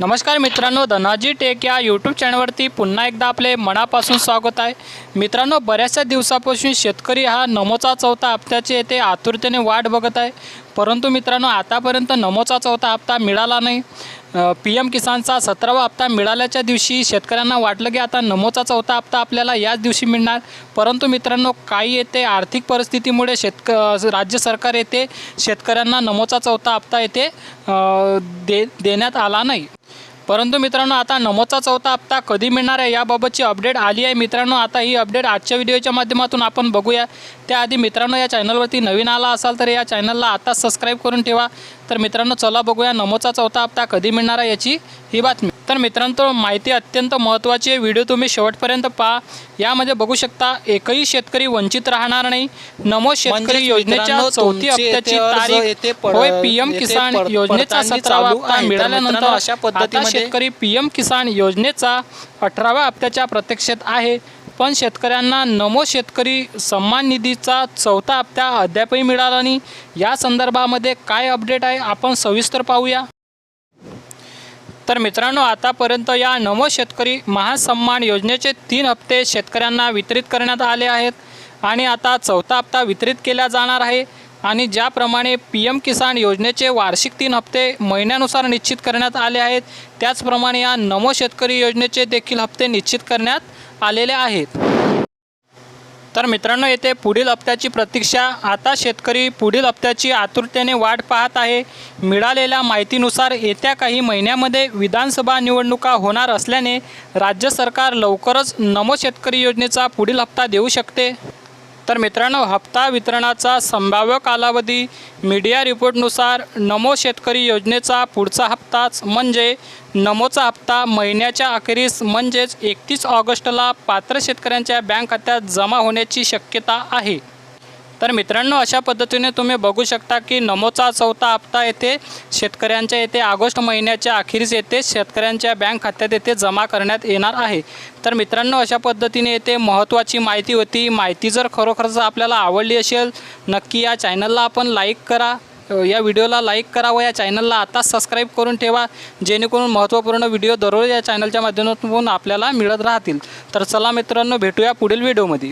नमस्कार मित्रांनो, धनाजी टेक या यूट्यूब चॅनलवरती पुन्हा एकदा आपले मनापासून स्वागत आहे। मित्रांनो, बऱ्याचशा दिवसापासून शेतकरी हा नमोचा चौथा हप्त्याची येथे आतुरतेने वाट बघत आहे, परंतु मित्रांनो आतापर्यंत नमोचा चौथा हप्ता मिळाला नाही। PM किसानचा 17वा हप्ता मिळाल्याच्या दिवशी शेतकऱ्यांना वाटलं की आता नमोचा चौथा हप्ता आपल्याला याच दिवशी मिळणार, परंतु मित्रांनो काही येथे आर्थिक परिस्थितीमुळे राज्य सरकार येथे शेतकऱ्यांना नमोचा चौथा हप्ता येथे देण्यात आला नाही। परंतु मित्रांनो आता नमोचा चौथा हप्ता कधी मिळणार आहे याबाबतची अपडेट आली आहे। मित्रांनो आता ही अपडेट आजच्या व्हिडिओच्या माध्यमातून आपण बघूया। त्याआधी मित्रांनो या चॅनलवरती नवीन आला असाल तर या चॅनलला आता सबस्क्राइब करून ठेवा। तर मित्रांनो चला बघूया नमोचा चौथा हप्ता कधी मिळणार आहे याची ही बातमी। तर मित्रांनो माहिती अत्यंत महत्त्वाची आहे, व्हिडिओ तुम्ही शेवटपर्यंत पहा। यामध्ये बघू शकता एकही शेतकरी वंचित राहणार नाही। नमो शेतकरी योजनेच्या चौथी हप्त्याची तारीख होय PM किसान योजनेचा 17वा हप्ता मिळाल्यानंतर अशा पद्धतीने शेतकरी PM किसान योजनेचा 18व्या हप्त्याच्या प्रतीक्षेत आहे, पण शेतकऱ्यांना नमो शेतकरी सन्मान निधीचा चौथा हप्ता अद्यापही मिळाला नाही। या संदर्भामध्ये काय अपडेट आहे आपण सविस्तर पाहूया। तर मित्रांनो आतापर्यंत या नमो शेतकरी महासन्मान योजनेचे 3 हप्ते शेतकऱ्यांना वितरित करण्यात आले आहेत आणि आता चौथा हप्ता वितरित केला जाणार आहे। आणि ज्याप्रमाणे PM किसान योजनेचे वार्षिक 3 हप्ते महिन्यानुसार निश्चित करण्यात आले आहेत, त्याचप्रमाणे या नमो शेतकरी योजनेचे देखील हप्ते निश्चित करण्यात आलेले आहेत। तर मित्रांनो येथे पुढील हप्त्याची प्रतीक्षा, आता शेतकरी पुढील हप्त्याची आतुरतेने वाट पाहत आहे। मिळालेल्या माहितीनुसार येत्या काही महिन्यामध्ये विधानसभा निवडणुका होणार असल्याने राज्य सरकार लवकरच नमो शेतकरी योजनेचा पुढील हप्ता देऊ शकते। तर मित्रांनो हप्ता वितरणाचा संभाव्य कालावधी मीडिया रिपोर्टनुसार नमो शेतकरी योजनेचा पुढचा हप्ताच म्हणजे नमोचा हप्ता महिन्याच्या अखेरीस म्हणजेच 31 ऑगस्टला पात्र शेतकऱ्यांच्या बँक खात्यात जमा होण्याची शक्यता आहे। तर मित्रांनो अशा पद्धतीने तुम्ही बघू शकता की नमोचा चौथा हप्ता येथे शेतकऱ्यांच्या येथे ऑगस्ट महिन्याच्या अखेरीस येथे शेतकऱ्यांच्या बँक खात्यात येथे जमा करण्यात येणार आहे। तर मित्रांनो अशा पद्धतीने येथे महत्त्वाची माहिती होती। माहिती जर खरोखरच आपल्याला आवडली असेल नक्की या चॅनलला आपण लाईक करा, या व्हिडिओला लाईक करा व या चॅनलला आता सबस्क्राइब करून ठेवा, जेणेकरून महत्त्वपूर्ण व्हिडिओ दररोज या चॅनलच्या माध्यमातून आपल्याला मिळत राहतील। तर चला मित्रांनो भेटूया पुढील व्हिडिओमध्ये।